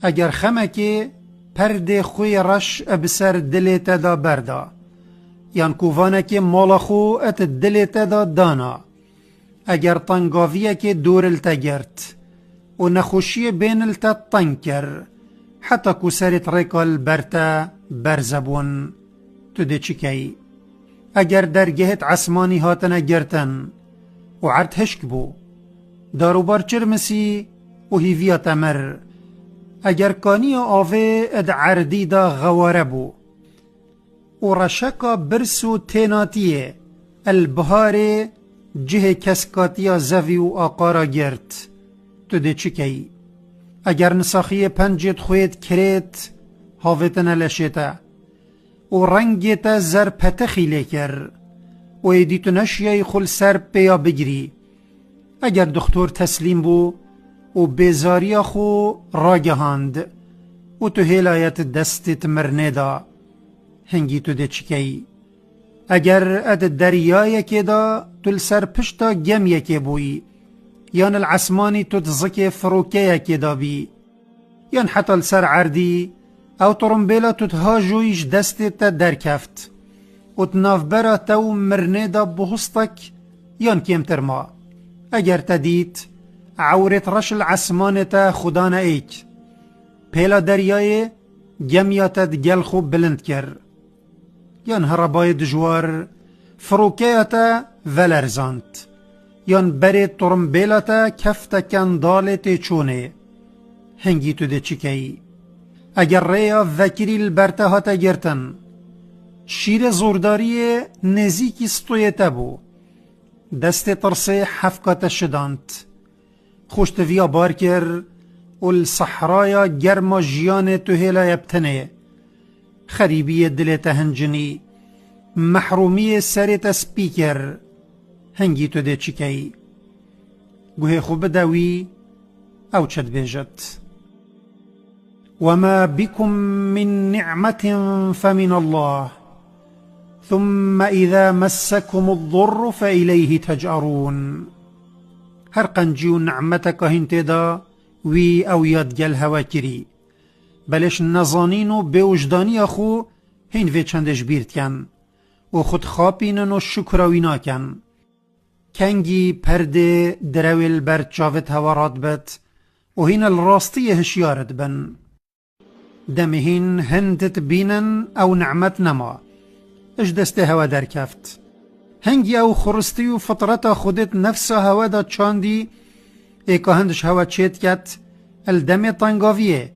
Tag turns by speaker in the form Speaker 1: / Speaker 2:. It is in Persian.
Speaker 1: اگر خمکی پرد خوی رش بسر دل تدا بردا، یان کووانه که مالا خو ات دل تدا دانا، اگر تنگاویه که دور التگرت و نخوشی بین التا تنکر، حتی کو سرت ریکال برتا برزبون تو ده چکی. اگر درگهت عسمانی هاتنا گرتن و عرد هشک بو، دارو بار چرمسی و هیویا تمر، اگر کانی آوه اد عردی دا غواره بو، و رشکا برسو تیناتیه البهار جه کسکاتیا زوی و آقارا گرت تو ده چکی. اگر نساخی پنجت خویت کرت هاوتن لشتا و رنگت زر پتخی لیکر و ایدیتو نشیه خل سر پیا بگیری. اگر دکتر تسلیم بو و بیزاریا خو راگهاند و تو هلایت دستت مرنیدا، هنگی تو ده چکی. اگر اد دریای که دا تل سر پشتا گم یکی بوی، یان العسمانی تو تزکی فروکه یکی دا بی، یان حتی سر عردی او ترمبیلا تو تهاجویش دستت درکفت و تناف برا تو مرنیدا بهستک یان کمتر ما. اگر تدیت عورت رش العسمانتا خدا نایک، پیلا دریای گمیاتت گل خوب بلند کر، یان هربای دجوار فروکیاتا ولرزانت، یان بری ترمبیلاتا کفتا کندالت چونه، هنگی تو ده چکی. اگر ریا وکری البرتا هاتا گرتن، شیر زورداری نزیکی ستویتا بو، دست ترسه حفکات شدانت، خوشتویا بار کر و الصحرایا گرما جیان تو هلا یبتنه، خریبی دلت هنجنی، محرومی سرت سپیکر، هنگی تو ده چکی. گوه خوب داوی او چد بیجت. وما بكم من نعمة فمن الله ثم إذا مسكم الضر فإليه تجأرون. هر قنجيو نعمتك هنتدا وی او یادگل هوا کری، بلش نزانین به وجدانی خو هین وی چندش بیرد کن و خود خاپینن و شکراوی ناکن. کنگی پرده درویل بر چاوت هوارات بد و هین الراستی هشیارت بن. دمهین هندت بینن او نعمت نما اش دسته هوا در کفت. هنگی او خرستی و فطرت خودت نفس هوا دا چاندی ایکا هندش هوا چید کت الدم تنگاویه